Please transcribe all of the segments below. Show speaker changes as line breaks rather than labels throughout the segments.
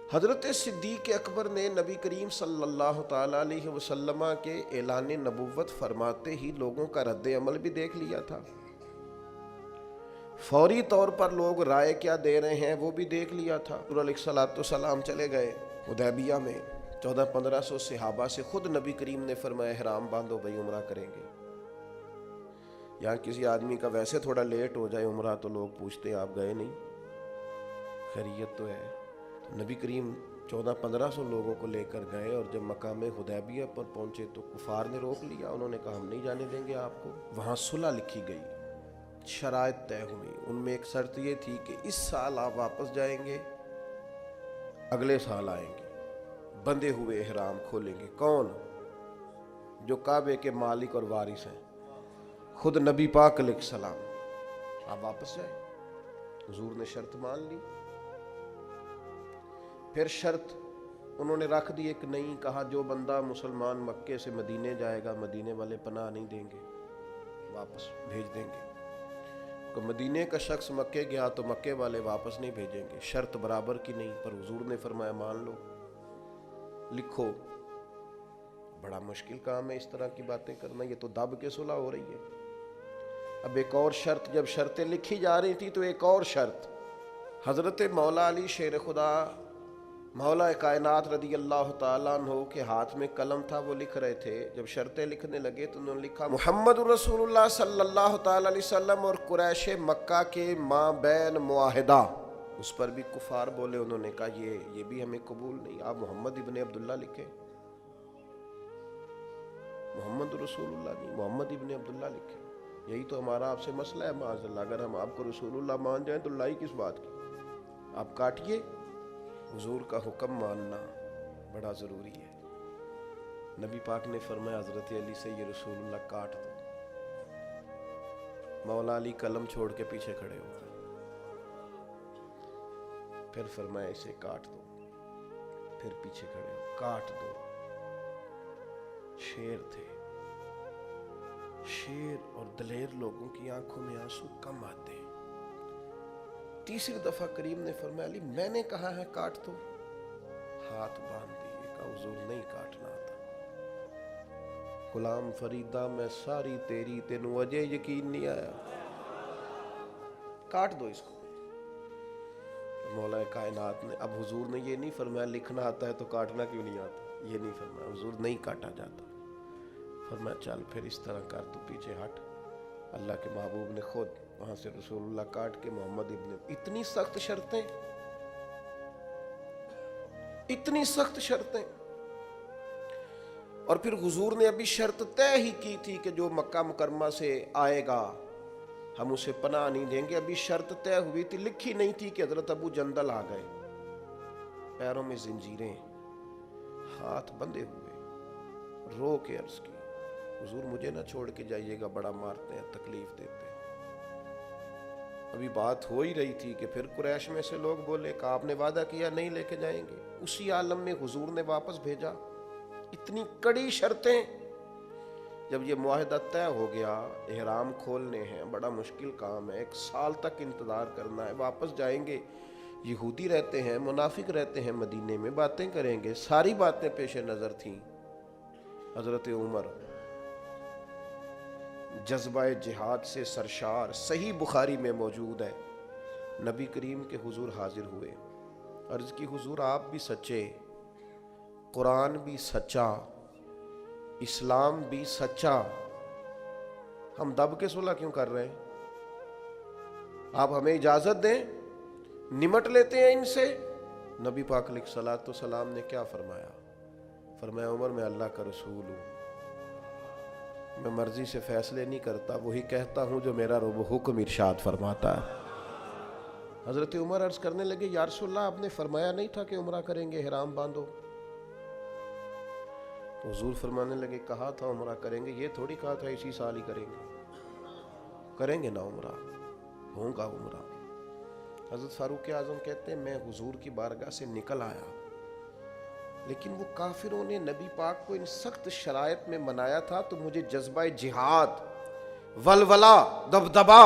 حضرت صدیق اکبر نے نبی کریم صلی اللہ تعالیٰ علیہ وسلم کے اعلان نبوت فرماتے ہی لوگوں کا رد عمل بھی دیکھ لیا تھا، فوری طور پر لوگ رائے کیا دے رہے ہیں وہ بھی دیکھ لیا تھا۔ حضور علیہ الصلوۃ والسلام چلے گئے حدیبیہ میں، 1400-1500 صحابہ سے خود نبی کریم نے فرمایا احرام باندھو بھائی عمرہ کریں گے۔ یہاں کسی آدمی کا ویسے تھوڑا لیٹ ہو جائے عمرہ تو لوگ پوچھتے ہیں آپ گئے نہیں، خیریت تو ہے؟ نبی کریم 1400-1500 لوگوں کو لے کر گئے، اور جب مقام حدیبیہ پر پہنچے تو کفار نے روک لیا، انہوں نے کہا ہم نہیں جانے دیں گے آپ کو۔ وہاں صلح لکھی گئی، شرائط طے ہوئی، ان میں ایک شرط یہ تھی کہ اس سال آپ واپس جائیں گے، اگلے سال آئیں گے، بندھے ہوئے احرام کھولیں گے۔ کون؟ جو کعبے کے مالک اور وارث ہیں، خود نبی پاک علیہ السلام۔ آپ واپس جائیں۔ حضور نے شرط مان لی۔ پھر شرط انہوں نے رکھ دی ایک نئی، کہا جو بندہ مسلمان مکے سے مدینے جائے گا مدینے والے پناہ نہیں دیں گے، واپس بھیج دیں گے۔ کہ مدینے کا شخص مکے گیا تو مکے والے واپس نہیں بھیجیں گے، شرط برابر کی نہیں، پر حضور نے فرمایا مان لو، لکھو۔ بڑا مشکل کام ہے اس طرح کی باتیں کرنا، یہ تو دب کے صلح ہو رہی ہے۔ اب ایک اور شرط، جب شرطیں لکھی جا رہی تھی تو ایک اور شرط، حضرت مولا علی شیر خدا مولا کائنات رضی اللہ تعالیٰ عنہ کے ہاتھ میں قلم تھا، وہ لکھ رہے تھے۔ جب شرطیں لکھنے لگے تو انہوں نے لکھا محمد رسول اللہ صلی اللہ تعالیٰ علیہ وسلم اور قریش مکہ کے مابین معاہدہ۔ اس پر بھی کفار بولے، انہوں نے کہا یہ بھی ہمیں قبول نہیں، آپ محمد ابن عبداللہ لکھیں، محمد رسول اللہ نہیں، محمد ابن عبداللہ لکھیں، یہی تو ہمارا آپ سے مسئلہ ہے معاذ اللہ۔ اگر ہم آپ کو رسول اللہ مان جائیں تو لڑائی کس بات کی؟ آپ کاٹیے۔ حضور کا حکم ماننا بڑا ضروری ہے۔ نبی پاک نے فرمایا حضرت علی سے یہ رسول اللہ کاٹ دو۔ مولا علی قلم چھوڑ کے پیچھے کھڑے ہو گئے، پھر فرمایا اسے کاٹ دو، پھر پیچھے کھڑے ہو، کاٹ دو۔ شیر تھے، شیر اور دلیر لوگوں کی آنکھوں میں آنسو کم آتے ہیں۔ تیسری دفعہ کریم نے فرمایا علی میں نے کہا ہے کاٹ دو، ہاتھ باندھ دیے، کہا حضور نہیں کاٹنا آتا۔ غلام فریدہ میں ساری تیری، تینوں اجے یقین نہیں آیا، کاٹ دو اس کو۔ مولا کائنات نے، اب حضور نے یہ نہیں فرمایا لکھنا آتا ہے تو کاٹنا کیوں نہیں آتا، یہ نہیں فرمایا، حضور نہیں کاٹا جاتا۔ فرمایا چل پھر اس طرح کر، تو پیچھے ہٹ۔ اللہ کے محبوب نے خود وہاں سے رسول اللہ کاٹ کے محمد ابن، اتنی سخت شرطیں، اتنی سخت شرطیں۔ اور پھر حضور نے ابھی شرط طے ہی کی تھی کہ جو مکہ مکرمہ سے آئے گا ہم اسے پناہ نہیں دیں گے، ابھی شرط طے ہوئی تھی، لکھی نہیں تھی کہ حضرت ابو جندل آ گئے، پیروں میں زنجیریں، ہاتھ بندھے ہوئے، رو کے عرض کی حضور مجھے نہ چھوڑ کے جائیے گا، بڑا مارتے ہیں، تکلیف دیتے ہیں۔ ابھی بات ہو ہی رہی تھی کہ پھر قریش میں سے لوگ بولے کہ آپ نے وعدہ کیا نہیں لے کے جائیں گے، اسی عالم میں حضور نے واپس بھیجا۔ اتنی کڑی شرطیں۔ جب یہ معاہدہ طے ہو گیا، احرام کھولنے ہیں، بڑا مشکل کام ہے، 1 سال تک انتظار کرنا ہے، واپس جائیں گے، یہودی رہتے ہیں، منافق رہتے ہیں مدینے میں، باتیں کریں گے، ساری باتیں پیش نظر تھیں۔ حضرت عمر جذبہ جہاد سے سرشار، صحیح بخاری میں موجود ہے، نبی کریم کے حضور حاضر ہوئے، عرض کی حضور آپ بھی سچے، قرآن بھی سچا، اسلام بھی سچا، ہم دب کے صلح کیوں کر رہے ہیں؟ آپ ہمیں اجازت دیں، نمٹ لیتے ہیں ان سے۔ نبی پاک علیہ الصلوۃ والسلام نے کیا فرمایا؟ فرمایا عمر میں اللہ کا رسول ہوں، میں مرضی سے فیصلے نہیں کرتا، وہی کہتا ہوں جو میرا رب حکم ارشاد فرماتا ہے۔ حضرت عمر عرض کرنے لگے یا رسول اللہ آپ نے فرمایا نہیں تھا کہ عمرہ کریں گے، احرام باندھو؟ تو حضور فرمانے لگے کہا تھا عمرہ کریں گے، یہ تھوڑی کہا تھا اسی سال ہی کریں گے، کریں گے نا عمرہ، ہوگا عمرہ۔ حضرت فاروق اعظم کہتے ہیں میں حضور کی بارگاہ سے نکل آیا، لیکن وہ کافروں نے نبی پاک کو ان سخت شرائط میں منایا تھا، تو مجھے جذبہ جہاد، ولولہ، دبدبا،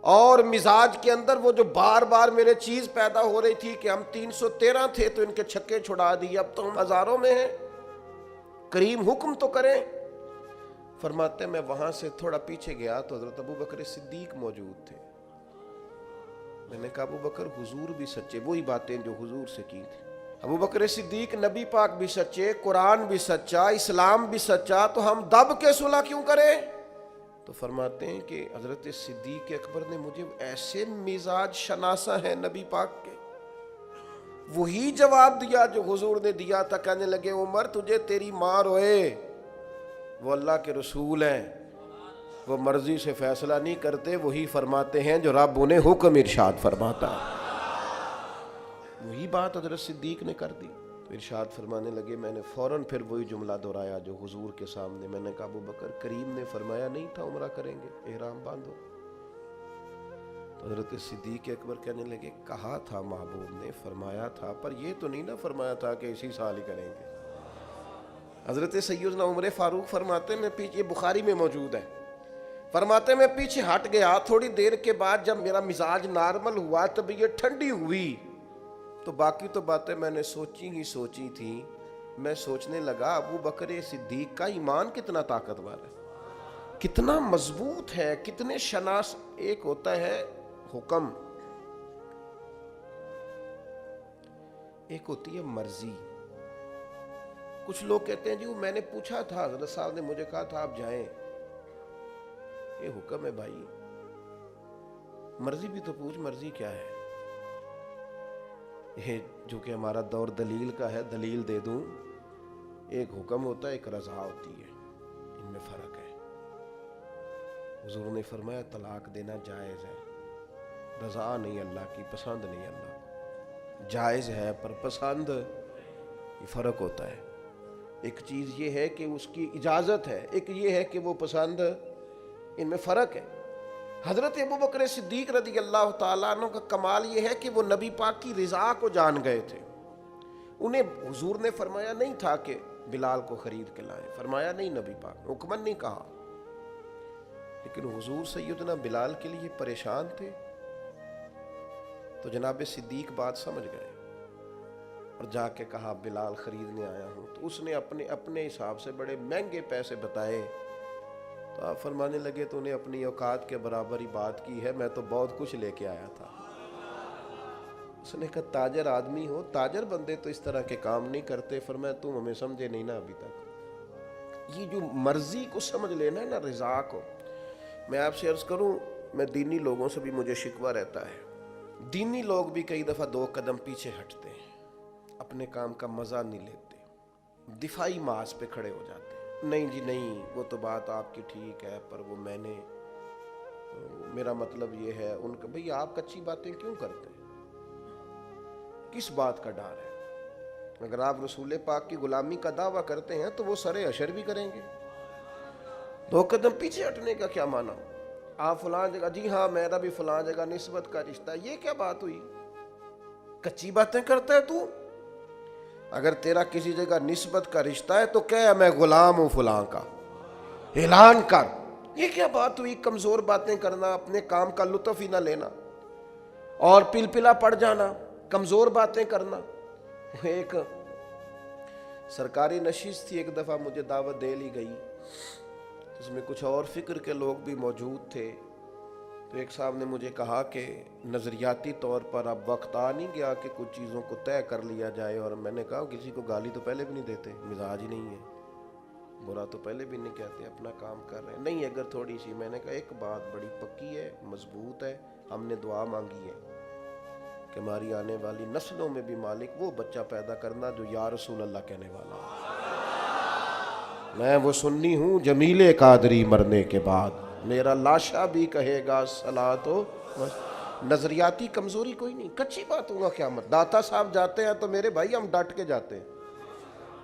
اور مزاج کے اندر وہ جو بار بار میرے چیز پیدا ہو رہی تھی کہ ہم 313 تھے تو ان کے چھکے چھڑا دیے، اب تو ہم ہزاروں میں ہیں، کریم حکم تو کریں۔ فرماتے میں وہاں سے تھوڑا پیچھے گیا تو حضرت ابو بکر صدیق موجود تھے۔ میں نے کہا ابو بکر حضور بھی سچے، وہی باتیں جو حضور سے کی تھی۔ ابو بکر صدیق نبی پاک بھی سچے، قرآن بھی سچا، اسلام بھی سچا، تو ہم دب کے صلح کیوں کریں؟ تو فرماتے ہیں کہ حضرت صدیق اکبر نے مجھے ایسے مزاج شناسہ ہیں نبی پاک کے، وہی جواب دیا جو حضور نے دیا تھا۔ کہنے لگے عمر تجھے تیری ماں روئے، وہ اللہ کے رسول ہیں، وہ مرضی سے فیصلہ نہیں کرتے، وہی فرماتے ہیں جو رب انہیں حکم ارشاد فرماتا ہے۔ وہی بات حضرت صدیق نے کر دی تو ارشاد فرمانے لگے، میں نے فوراً پھر وہی جملہ دہرایا جو حضور کے سامنے۔ میں نے کہا ابو بکر کریم نے فرمایا نہیں تھا عمرہ کریں گے، احرام باندھو؟ تو حضرت صدیق اکبر کہنے لگے کہا تھا محبوب نے، فرمایا تھا، پر یہ تو نہیں نہ فرمایا تھا کہ اسی سال ہی کریں گے۔ حضرت سیدنا عمر فاروق فرماتے میں پیچھے، یہ بخاری میں موجود ہے، فرماتے میں پیچھے ہٹ گیا، تھوڑی دیر کے بعد جب میرا مزاج نارمل ہوا، طبیعت ٹھنڈی ہوئی، تو باقی تو باتیں میں نے سوچی تھی۔ میں سوچنے لگا ابو بکر صدیق کا ایمان کتنا طاقتور ہے، کتنا مضبوط ہے، کتنے شناس۔ ایک ہوتا ہے حکم، ایک ہوتی ہے مرضی۔ کچھ لوگ کہتے ہیں جی وہ میں نے پوچھا تھا، حضرت صاحب نے مجھے کہا تھا آپ جائیں، یہ حکم ہے بھائی، مرضی بھی تو پوچھ، مرضی کیا ہے؟ یہ جو کہ ہمارا دور دلیل کا ہے، دلیل دے دوں۔ ایک حکم ہوتا ہے، ایک رضا ہوتی ہے، ان میں فرق ہے۔ حضور نے فرمایا طلاق دینا جائز ہے، رضا نہیں اللہ کی، پسند نہیں اللہ کو، جائز ہے پر پسند، یہ فرق ہوتا ہے۔ ایک چیز یہ ہے کہ اس کی اجازت ہے، ایک یہ ہے کہ وہ پسند، ان میں فرق ہے۔ حضرت ابو بکر صدیق رضی اللہ تعالیٰ عنہ کا کمال یہ ہے کہ وہ نبی پاک کی رضا کو جان گئے تھے۔ انہیں حضور نے فرمایا نہیں تھا کہ بلال کو خرید کے لائیں، فرمایا نہیں، نبی پاک حکمن نہیں کہا، لیکن حضور سیدنا بلال کے لیے پریشان تھے، تو جناب صدیق بات سمجھ گئے اور جا کے کہا بلال خریدنے آیا ہوں۔ تو اس نے اپنے حساب سے بڑے مہنگے پیسے بتائے، تو آپ فرمانے لگے تو انہیں اپنی اوقات کے برابر ہی بات کی ہے، میں تو بہت کچھ لے کے آیا تھا۔ اس نے کہا تاجر آدمی ہو، تاجر بندے تو اس طرح کے کام نہیں کرتے۔ فرمایا تم ہمیں سمجھے نہیں نا ابھی تک، یہ جو مرضی کو سمجھ لینا ہے نا، رضا کو۔ میں آپ سے عرض کروں، میں دینی لوگوں سے بھی مجھے شکوہ رہتا ہے، دینی لوگ بھی کئی دفعہ 2 قدم پیچھے ہٹتے ہیں، اپنے کام کا مزہ نہیں لیتے، دفاعی محاذ پہ کھڑے ہو جاتے ہیں۔ نہیں جی نہیں، وہ تو بات آپ کی ٹھیک ہے، پر وہ میں نے، میرا مطلب یہ ہے ان کا۔ بھئی آپ کچی باتیں کیوں کرتے ہیں؟ کس بات کا ڈر ہے؟ اگر آپ رسول پاک کی غلامی کا دعویٰ کرتے ہیں تو وہ سرے اشر بھی کریں گے۔ 2 قدم پیچھے ہٹنے کا کیا معنی؟ آپ فلاں جگہ، جی ہاں میرا بھی فلاں جگہ نسبت کا رشتہ، یہ کیا بات ہوئی؟ کچی باتیں کرتا ہے تو؟ اگر تیرا کسی جگہ نسبت کا رشتہ ہے تو کہہ میں غلام ہوں فلاں کا، اعلان کر۔ یہ کیا بات ہوئی؟ کمزور باتیں کرنا، اپنے کام کا لطف ہی نہ لینا اور پلپلا پڑ جانا، کمزور باتیں کرنا۔ ایک سرکاری نشست تھی، ایک دفعہ مجھے دعوت دے لی گئی، اس میں کچھ اور فکر کے لوگ بھی موجود تھے۔ تو ایک صاحب نے مجھے کہا کہ نظریاتی طور پر اب وقت آ نہیں گیا کہ کچھ چیزوں کو طے کر لیا جائے، اور میں نے کہا کسی کو گالی تو پہلے بھی نہیں دیتے، مزاج ہی نہیں ہے، برا تو پہلے بھی نہیں کہتے، اپنا کام کر رہے ہیں۔ نہیں اگر تھوڑی سی، میں نے کہا ایک بات بڑی پکی ہے، مضبوط ہے، ہم نے دعا مانگی ہے کہ ہماری آنے والی نسلوں میں بھی مالک وہ بچہ پیدا کرنا جو یا رسول اللہ کہنے والا ہے۔ میں وہ سنی ہوں جمیل قادری مرنے کے بعد، میرا لاشا بھی کہے گا صلاۃ و نظریاتی کمزوری کوئی نہیں، کچی بات ہوگا قیامت۔ داتا صاحب جاتے ہیں تو میرے بھائی ہم ڈٹ کے جاتے ہیں،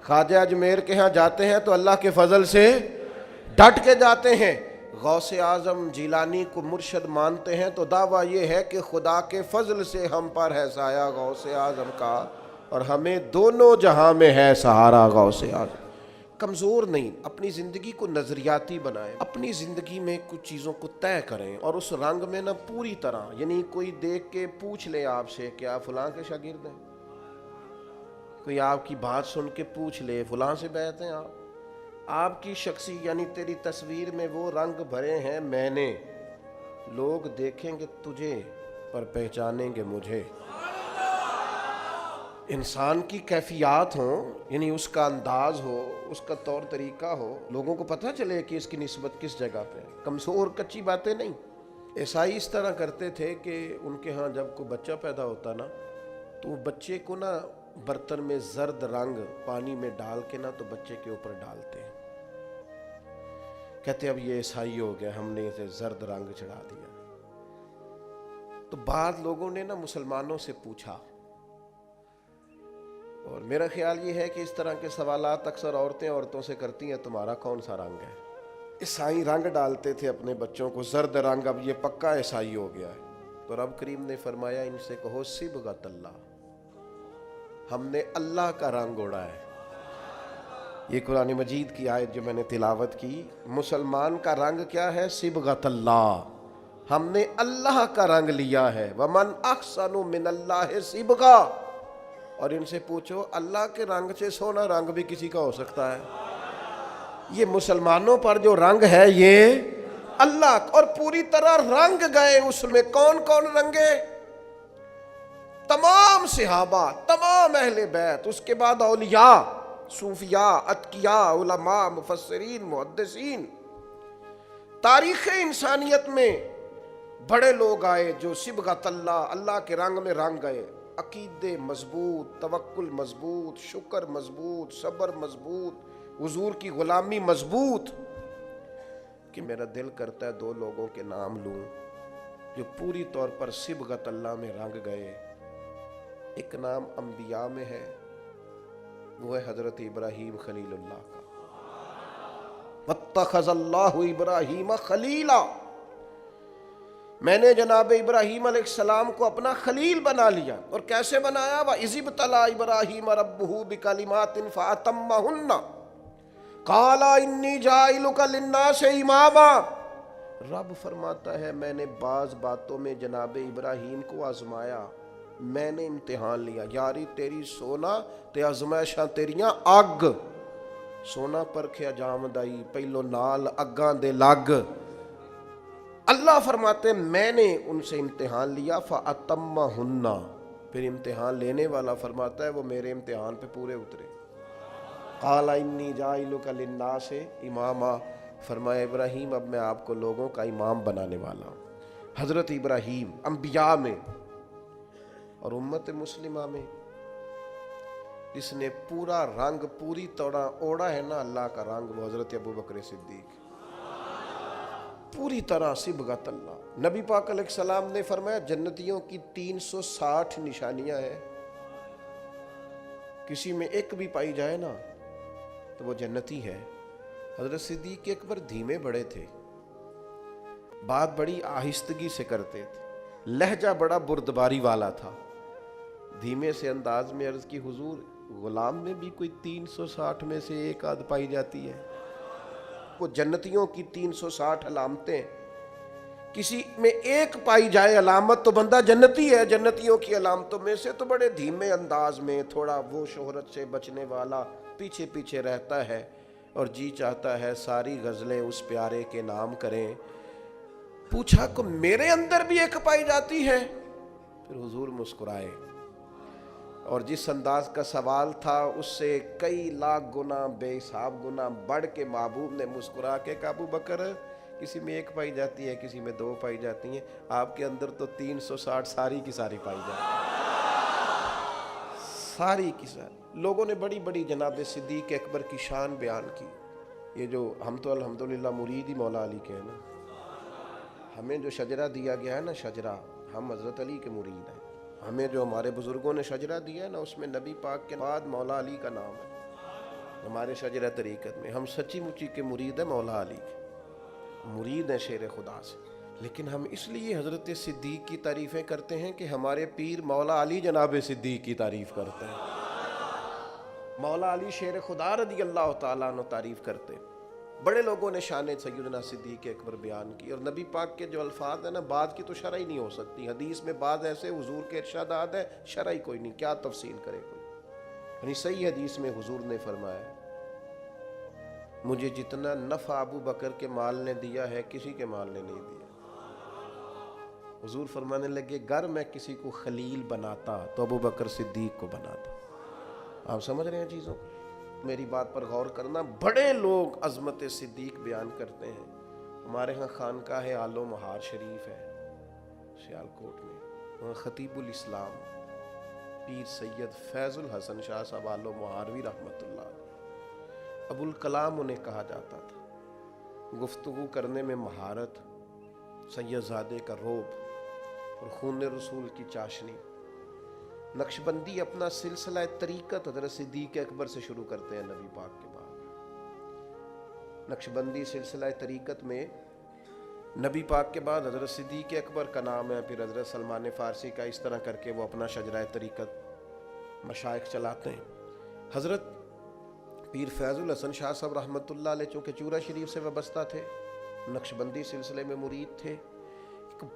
خواجہ اجمیر کے ہاں جاتے ہیں تو اللہ کے فضل سے ڈٹ کے جاتے ہیں، غوث اعظم جیلانی کو مرشد مانتے ہیں تو دعویٰ یہ ہے کہ خدا کے فضل سے ہم پر ہے سایہ غوث اعظم کا، اور ہمیں دونوں جہاں میں ہے سہارا غوث اعظم۔ کمزور نہیں، اپنی زندگی کو نظریاتی بنائیں، اپنی زندگی میں کچھ چیزوں کو طے کریں اور اس رنگ میں نہ پوری طرح، یعنی کوئی دیکھ کے پوچھ لے آپ سے کہ آپ فلاں کے شاگرد ہیں، کوئی آپ کی بات سن کے پوچھ لے فلاں سے بیعت ہیں آپ کی شخصی یعنی تیری تصویر میں وہ رنگ بھرے ہیں میں نے، لوگ دیکھیں گے تجھے پر پہچانیں گے مجھے۔ انسان کی کیفیات ہوں، یعنی اس کا انداز ہو، اس کا طور طریقہ ہو، لوگوں کو پتہ چلے کہ اس کی نسبت کس جگہ پہ ہے، کمزور کچی باتیں نہیں۔ عیسائی اس طرح کرتے تھے کہ ان کے ہاں جب کوئی بچہ پیدا ہوتا نا تو وہ بچے کو نا برتن میں زرد رنگ پانی میں ڈال کے نا تو بچے کے اوپر ڈالتے ہیں، کہتے اب یہ عیسائی ہو گیا، ہم نے اسے زرد رنگ چڑھا دیا۔ تو بعض لوگوں نے نا مسلمانوں سے پوچھا، اور میرا خیال یہ ہے کہ اس طرح کے سوالات اکثر عورتوں سے کرتی ہیں، تمہارا کون سا رنگ ہے؟ عیسائی رنگ ڈالتے تھے اپنے بچوں کو زرد رنگ، اب یہ پکا عیسائی ہو گیا ہے۔ تو رب کریم نے فرمایا ان سے کہو صبغۃ اللہ، ہم نے اللہ کا رنگ اوڑا ہے۔ یہ قرآن مجید کی آیت جو میں نے تلاوت کی، مسلمان کا رنگ کیا ہے؟ صبغۃ اللہ، ہم نے اللہ کا رنگ لیا ہے۔ ومن احسن من اللہ صبغہ، اور ان سے پوچھو اللہ کے رنگ سے سونا رنگ بھی کسی کا ہو سکتا ہے؟ یہ مسلمانوں پر جو رنگ ہے یہ اللہ، اور پوری طرح رنگ گئے اس میں۔ کون کون رنگے؟ تمام صحابہ، تمام اہل بیت، اس کے بعد اولیاء، صوفیاء، اتقیاء، علماء، مفسرین، محدثین۔ تاریخ انسانیت میں بڑے لوگ آئے جو صبغۃ اللہ، اللہ کے رنگ میں رنگ گئے۔ عقیدے مضبوط، توکل مضبوط، شکر مضبوط، صبر مضبوط، حضور کی غلامی مضبوط۔ کہ میرا دل کرتا ہے دو لوگوں کے نام لوں جو پوری طور پر صبغۃ اللہ میں رنگ گئے۔ ایک نام انبیاء میں ہے، وہ ہے حضرت ابراہیم خلیل اللہ کا، واتخذ اللہ ابراہیم خلیلا، میں نے جناب ابراہیم علیہ السلام کو اپنا خلیل بنا لیا۔ اور کیسے بنایا؟ وَإِذِ ابْتَلَىٰ إِبْرَاهِيمَ رَبُّهُ بِكَلِمَاتٍ فَأَتَمَّهُنَّ قَالَ إِنِّي جَاعِلُكَ لِلنَّاسِ إِمَامًا۔ رب فرماتا ہے میں نے بعض باتوں میں جناب ابراہیم کو آزمایا، میں نے امتحان لیا۔ یاری تیری سونا تے آزمائشاں تیریاں اگ، سونا پرکھیا جامدائی پہلو نال اگاں دے لگ۔ اللہ فرماتے میں نے ان سے امتحان لیا، فَأَتَمَّهُنَّ، پھر امتحان لینے والا فرماتا ہے وہ میرے امتحان پہ پورے اترے۔ قَالَ إِنِّي جَاعِلُكَ لِلنَّاسِ إِمَامًا، فرمایا ابراہیم اب میں آپ کو لوگوں کا امام بنانے والا ہوں۔ حضرت ابراہیم انبیاء میں اور امت مسلمہ میں جس نے پورا رنگ پوری طرح اوڑا ہے نا اللہ کا رنگ، وہ حضرت ابوبکر صدیق، پوری طرح صبغۃ اللہ۔ نبی پاک علیہ السلام نے فرمایا جنتیوں کی 360 نشانیاں ہیں، کسی میں ایک بھی پائی جائے نا تو وہ جنتی ہے۔ حضرت صدیق اکبر دھیمے بڑے تھے، بات بڑی آہستگی سے کرتے تھے، لہجہ بڑا بردباری والا تھا، دھیمے سے انداز میں عرض کی حضور غلام میں بھی کوئی 360 میں سے ایک آدھ پائی جاتی ہے؟ وہ جنتیوں کی 360 علامتیں، کسی میں ایک پائی جائے علامت تو بندہ جنتی ہے۔ جنتیوں کی علامتوں میں سے تو بڑے دھیمے انداز میں، تھوڑا وہ شہرت سے بچنے والا، پیچھے پیچھے رہتا ہے اور جی چاہتا ہے ساری غزلیں اس پیارے کے نام کریں۔ پوچھا کہ میرے اندر بھی ایک پائی جاتی ہے؟ پھر حضور مسکرائے، اور جس انداز کا سوال تھا اس سے کئی لاکھ گنا بے حساب گنا بڑھ کے محبوب نے مسکرا کے کہ ابو بکر کسی میں ایک پائی جاتی ہے، کسی میں 2 پائی جاتی ہیں، آپ کے اندر تو 360 ساری کی ساری پائی جاتی ہے، ساری کی ساری۔ لوگوں نے بڑی بڑی جناب صدیق اکبر کی شان بیان کی۔ یہ جو ہم تو الحمدللہ مرید ہی مولا علی کے ہیں نا، ہمیں جو شجرہ دیا گیا ہے نا، شجرہ، ہم حضرت علی کے مرید ہیں۔ ہمیں جو ہمارے بزرگوں نے شجرہ دیا ہے نا، اس میں نبی پاک کے بعد مولا علی کا نام ہے۔ ہمارے شجرہ طریقت میں ہم سچی مچی کے مرید ہیں، مولا علی کے مرید ہیں شیر خدا سے۔ لیکن ہم اس لیے حضرت صدیق کی تعریفیں کرتے ہیں کہ ہمارے پیر مولا علی جناب صدیق کی تعریف کرتے ہیں۔ مولا علی شیر خدا رضی اللہ تعالیٰ عنہ تعریف کرتے، بڑے لوگوں نے شان سیدنا صدیق اکبر بیان کی، اور نبی پاک کے جو الفاظ ہیں نا، بعد کی تو شرح ہی نہیں ہو سکتی، حدیث میں بعض ایسے حضور کے ارشادات ہے شرح ہی کوئی نہیں، کیا تفصیل کرے کوئی. یعنی صحیح حدیث میں حضور نے فرمایا مجھے جتنا نفع ابو بکر کے مال نے دیا ہے کسی کے مال نے نہیں دیا. حضور فرمانے لگے گر میں کسی کو خلیل بناتا تو ابو بکر صدیق کو بناتا. آپ سمجھ رہے ہیں چیزوں کو؟ میری بات پر غور کرنا. بڑے لوگ عظمت صدیق بیان کرتے ہیں. ہمارے ہاں خانقاہ آل و مہار شریف ہے سیالکوٹ میں، وہاں خطیب الاسلام پیر سید فیض الحسن شاہ صاحب آل و مہاروی رحمۃ اللہ ابو الکلام انہیں کہا جاتا تھا. گفتگو کرنے میں مہارت، سید زادے کا روب اور خون رسول کی چاشنی. نقشبندی اپنا سلسلہ طریقت حضرت صدیق اکبر سے شروع کرتے ہیں نبی پاک کے بعد. نقشبندی سلسلہ طریقت میں نبی پاک کے بعد حضرت صدیق اکبر کا نام ہے، پھر حضرت سلمان فارسی کا، اس طرح کر کے وہ اپنا شجرہ طریقت مشائخ چلاتے ہیں. حضرت پیر فیض الحسن شاہ صاحب رحمۃ اللہ علیہ چونکہ چورا شریف سے وابستہ تھے، نقشبندی سلسلے میں مرید تھے،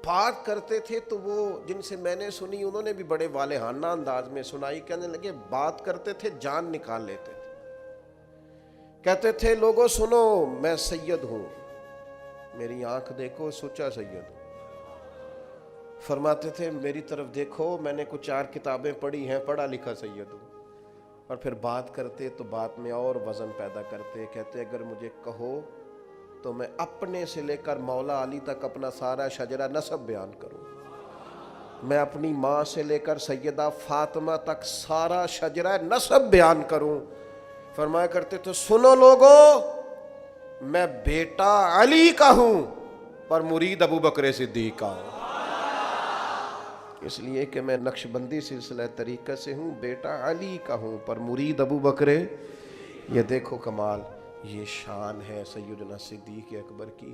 بات کرتے تھے تو وہ جن سے میں نے سنی انہوں نے بھی بڑے والہانہ انداز میں سنائی. کہنے لگے بات کرتے تھے جان نکال لیتے تھے. کہتے تھے لوگوں سنو میں سید ہوں، میری آنکھ دیکھو سچا سید ہوں. فرماتے تھے میری طرف دیکھو میں نے کچھ 4 کتابیں پڑھی ہیں، پڑھا لکھا سید ہوں. اور پھر بات کرتے تو بات میں اور وزن پیدا کرتے. کہتے اگر مجھے کہو تو میں اپنے سے لے کر مولا علی تک اپنا سارا شجرہ نسب بیان کروں. میں اپنی ماں سے لے کر سیدہ فاطمہ تک سارا شجرہ نسب بیان کروں. فرمایا کرتے تو سنو لوگو میں بیٹا علی کا ہوں پر مرید ابو بکر صدیق کا ہوں. اس لیے کہ میں نقشبندی سلسلہ طریقت سے ہوں، بیٹا علی کا ہوں پر مرید ابو بکر. یہ دیکھو کمال، یہ شان ہے سیدنا صدیق اکبر کی.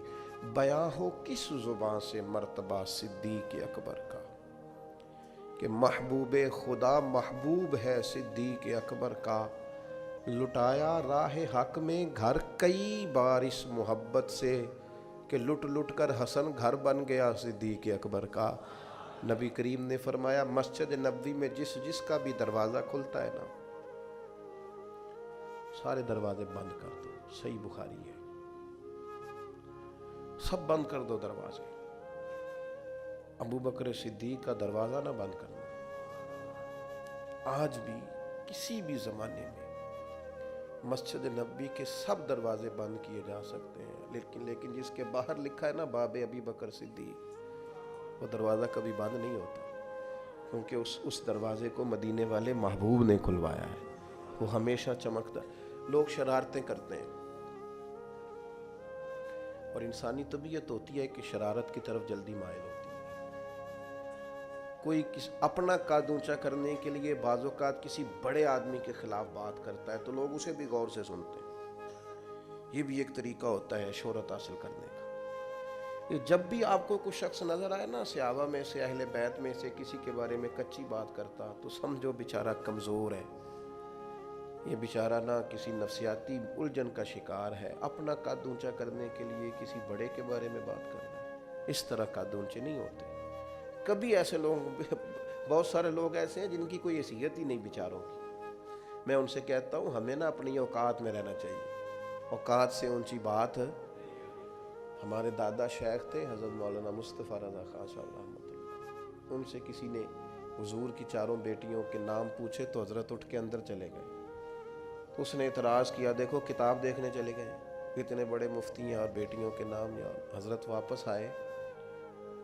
بیاں ہو کس زبان سے مرتبہ صدیق اکبر کا کہ محبوب خدا محبوب ہے صدیق اکبر کا. لٹایا راہ حق میں گھر کئی بار اس محبت سے کہ لٹ لٹ کر حسن گھر بن گیا صدیق اکبر کا. نبی کریم نے فرمایا مسجد نبوی میں جس جس کا بھی دروازہ کھلتا ہے نا سارے دروازے بند کر دو. صحیح بخاری ہے، سب بند کر دو دروازے. ابو بکر صدیق کا دروازہ نہ بند کرنا. آج بھی کسی بھی زمانے میں مسجد نبوی کے سب دروازے بند کیے جا سکتے ہیں، لیکن جس کے باہر لکھا ہے نا باب ابی بکر صدیق، وہ دروازہ کبھی بند نہیں ہوتا، کیونکہ اس دروازے کو مدینے والے محبوب نے کھلوایا ہے. وہ ہمیشہ چمکتا. لوگ شرارتیں کرتے ہیں اور انسانی طبیعت ہوتی ہے کہ شرارت کی طرف جلدی مائل ہوتی ہے. کوئی اپنا قد اونچا کرنے کے لیے بعض اوقات کسی بڑے آدمی کے خلاف بات کرتا ہے تو لوگ اسے بھی غور سے سنتے ہیں. یہ بھی ایک طریقہ ہوتا ہے شہرت حاصل کرنے کا. جب بھی آپ کو کوئی شخص نظر آئے نا صحابہ میں سے اہل بیت میں سے کسی کے بارے میں کچی بات کرتا تو سمجھو بیچارہ کمزور ہے، یہ بیچارہ نہ کسی نفسیاتی الجھن کا شکار ہے. اپنا قد اونچا کرنے کے لیے کسی بڑے کے بارے میں بات کرنا ہے. اس طرح قد اونچے نہیں ہوتے. کبھی ایسے لوگ، بہت سارے لوگ ایسے ہیں جن کی کوئی حیثیت ہی نہیں بیچاروں کی. میں ان سے کہتا ہوں ہمیں نا اپنی اوقات میں رہنا چاہیے. اوقات سے اونچی بات. ہمارے دادا شیخ تھے حضرت مولانا مصطفیٰ رضا خان صاحب رحمۃ اللہ، ان سے کسی نے حضور کی 4 بیٹیوں کے نام پوچھے تو حضرت اٹھ کے اندر چلے گئے. اس نے اعتراض کیا دیکھو کتاب دیکھنے چلے گئے، اتنے بڑے مفتی ہیں اور بیٹیوں کے نام یاد. حضرت واپس آئے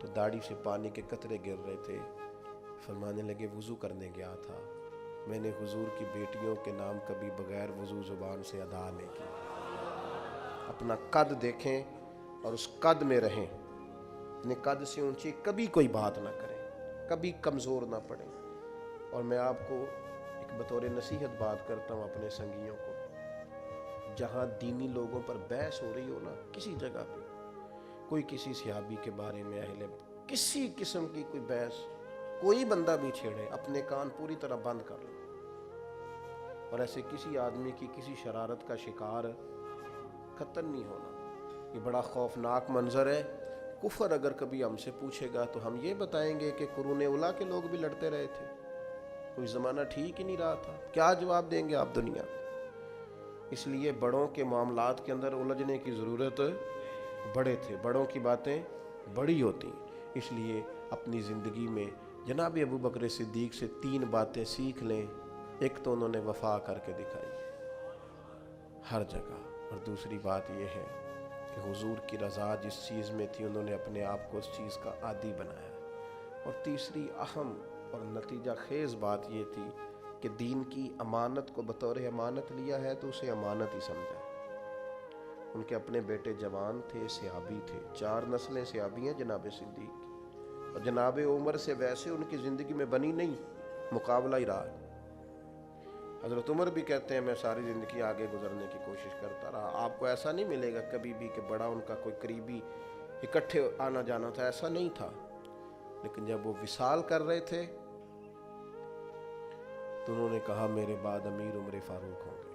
تو داڑھی سے پانی کے قطرے گر رہے تھے. فرمانے لگے وضو کرنے گیا تھا، میں نے حضور کی بیٹیوں کے نام کبھی بغیر وضو زبان سے ادا نہیں کی. اپنا قد دیکھیں اور اس قد میں رہیں. اپنے قد سے اونچی کبھی کوئی بات نہ کریں، کبھی کمزور نہ پڑیں. اور میں آپ کو ایک بطور نصیحت بات کرتا ہوں اپنے سنگیوں کو، جہاں دینی لوگوں پر بحث ہو رہی ہو نا کسی جگہ پہ، کوئی کسی صحابی کے بارے میں کسی قسم کی کوئی بحث کوئی بندہ بھی چھیڑے، اپنے کان پوری طرح بند کر لو. اور ایسے کسی آدمی کی کسی شرارت کا شکار قطعاً نہیں ہونا۔ یہ بڑا خوفناک منظر ہے۔ کفر اگر کبھی ہم سے پوچھے گا تو ہم یہ بتائیں گے کہ قرون اولیٰ کے لوگ بھی لڑتے رہے تھے، کوئی زمانہ ٹھیک ہی نہیں رہا تھا۔ کیا جواب دیں گے آپ دنیا کو؟ اس لیے بڑوں کے معاملات کے اندر الجھنے کی ضرورت، بڑے تھے، بڑوں کی باتیں بڑی ہوتی، اس لیے اپنی زندگی میں جناب ابو بکر صدیق سے 3 باتیں سیکھ لیں۔ ایک تو انہوں نے وفا کر کے دکھائی ہر جگہ، اور دوسری بات یہ ہے کہ حضور کی رضا جس چیز میں تھی انہوں نے اپنے آپ کو اس چیز کا عادی بنایا، اور تیسری اہم اور نتیجہ خیز بات یہ تھی کہ دین کی امانت کو بطور امانت لیا ہے تو اسے امانت ہی سمجھا۔ ان کے اپنے بیٹے جوان تھے، صحابی تھے، 4 نسلیں صحابی ہیں جناب صدیق کی، اور جناب عمر سے ویسے ان کی زندگی میں بنی نہیں، مقابلہ ہی رہا۔ حضرت عمر بھی کہتے ہیں میں ساری زندگی آگے گزرنے کی کوشش کرتا رہا۔ آپ کو ایسا نہیں ملے گا کبھی بھی کہ بڑا ان کا کوئی قریبی اکٹھے آنا جانا تھا، ایسا نہیں تھا، لیکن جب وہ وصال کر رہے تھے تو انہوں نے کہا میرے بعد امیر عمر فاروق ہوں گے۔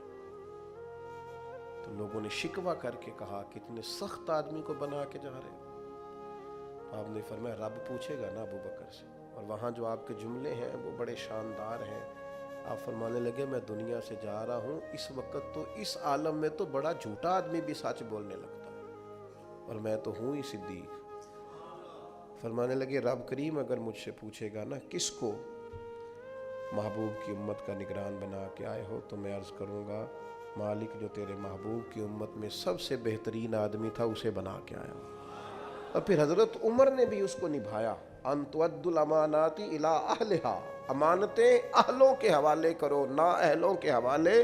تو لوگوں نے شکوہ کر کے کہا کہ اتنے سخت آدمی کو بنا کے جا رہے ہیں۔ آپ نے فرمایا رب پوچھے گا نا ابو بکر سے، اور وہاں جو آپ کے جملے ہیں وہ بڑے شاندار ہیں۔ آپ فرمانے لگے میں دنیا سے جا رہا ہوں، اس وقت تو اس عالم میں تو بڑا جھوٹا آدمی بھی سچ بولنے لگتا ہے، اور میں تو ہوں ہی صدیق۔ فرمانے لگے رب کریم اگر مجھ سے پوچھے گا نا کس کو محبوب کی امت کا نگران بنا کے آئے ہو، تو میں عرض کروں گا مالک جو تیرے محبوب کی امت میں سب سے بہترین آدمی تھا اسے بنا کے آیا ہوں۔ اور پھر حضرت عمر نے بھی اس کو نبھایا، ان تؤدوا الامانات الی اہلھا، امانتیں اہلوں کے حوالے کرو، نا اہلوں کے حوالے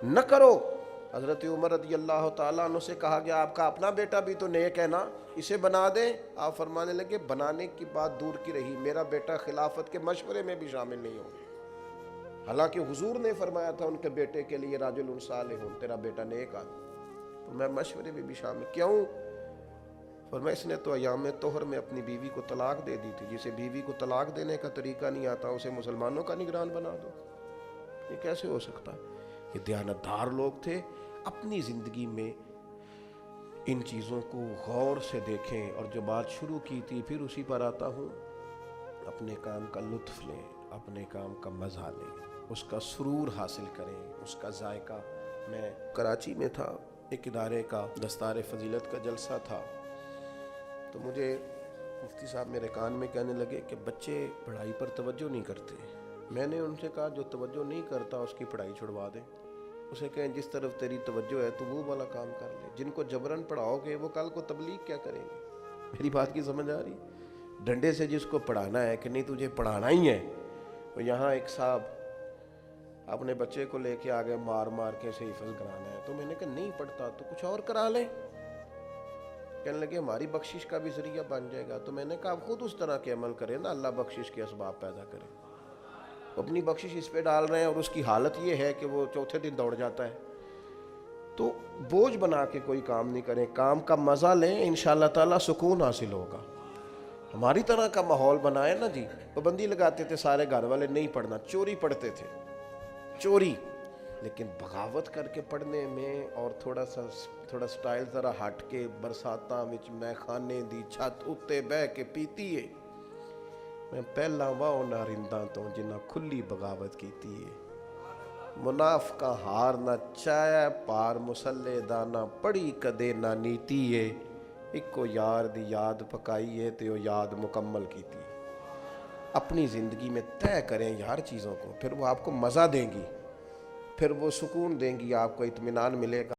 نہ کرو۔ حضرت عمر رضی اللہ تعالیٰ عنہ سے کہا گیا آپ کا اپنا بیٹا بھی تو نیک ہے نا، اسے بنا دیں۔ آپ فرمانے لگے بنانے کی بات دور کی رہی، میرا بیٹا خلافت کے مشورے میں بھی شامل نہیں ہوگا، حالانکہ حضور نے فرمایا تھا ان کے بیٹے کے لیے راجل صالح، تیرا بیٹا نیک آدمی، تو میں مشورے میں بھی شامل کیوں؟ فرمایا اس نے تو ایام طہر میں اپنی بیوی کو طلاق دے دی تھی، جسے بیوی کو طلاق دینے کا طریقہ نہیں آتا اسے مسلمانوں کا نگران بنا دو، یہ کیسے ہو سکتا؟ یہ دیانتدار لوگ تھے۔ اپنی زندگی میں ان چیزوں کو غور سے دیکھیں، اور جو بات شروع کی تھی پھر اسی پر آتا ہوں، اپنے کام کا لطف لیں، اپنے کام کا مزہ لیں، اس کا سرور حاصل کریں، اس کا ذائقہ۔ میں کراچی میں تھا، ایک ادارے کا دستار فضیلت کا جلسہ تھا، تو مجھے مفتی صاحب میرے کان میں کہنے لگے کہ بچے پڑھائی پر توجہ نہیں کرتے۔ میں نے ان سے کہا جو توجہ نہیں کرتا اس کی پڑھائی چھڑوا دیں، اسے کہیں جس طرف تیری توجہ ہے تو وہ والا کام کر لے، جن کو جبراً پڑھاؤ گے وہ کل کو تبلیغ کیا کریں گے؟ میری بات کی سمجھ آ رہی؟ ڈنڈے سے جس کو پڑھانا ہے کہ نہیں تجھے پڑھانا ہی ہے، وہ یہاں ایک صاحب اپنے بچے کو لے کے آگے مار مار کے اسے حفظ کرانا ہے، تو میں نے کہا نہیں پڑھتا تو کچھ اور کرا لیں۔ کہنے لگے ہماری بخشش کا بھی ذریعہ بن جائے گا، تو میں نے کہا آپ خود اس طرح کے عمل کریں نا، اللہ بخشش کے اسباب پیدا کرے۔ اپنی بخشش اس پہ ڈال رہے ہیں اور اس کی حالت یہ ہے کہ وہ چوتھے دن دوڑ جاتا ہے۔ تو بوجھ بنا کے کوئی کام نہیں کریں، کام کا مزہ لیں، انشاءاللہ تعالیٰ سکون حاصل ہوگا۔ ہماری طرح کا ماحول بنائے نا جی، پابندی لگاتے تھے سارے گھر والے نہیں پڑھنا، چوری پڑھتے تھے، چوری، لیکن بغاوت کر کے پڑھنے میں، اور تھوڑا سٹائل ذرا ہٹ کے برساتاں وچ میں خانے دی چھت اتے بہ کے پیتی ہے، میں پہلا واؤ نارنداں تو جنہ کھلی بغاوت کیتی ہے، منافقہ ہار نہ چایا پار مسلے دانا پڑی کدے نہ نیتی ہے، ایک کو یار دی یاد پکائی ہے تے وہ یاد مکمل کیتی ہے۔ اپنی زندگی میں طے کریں یار چیزوں کو، پھر وہ آپ کو مزہ دیں گی، پھر وہ سکون دیں گی، آپ کو اطمینان ملے گا۔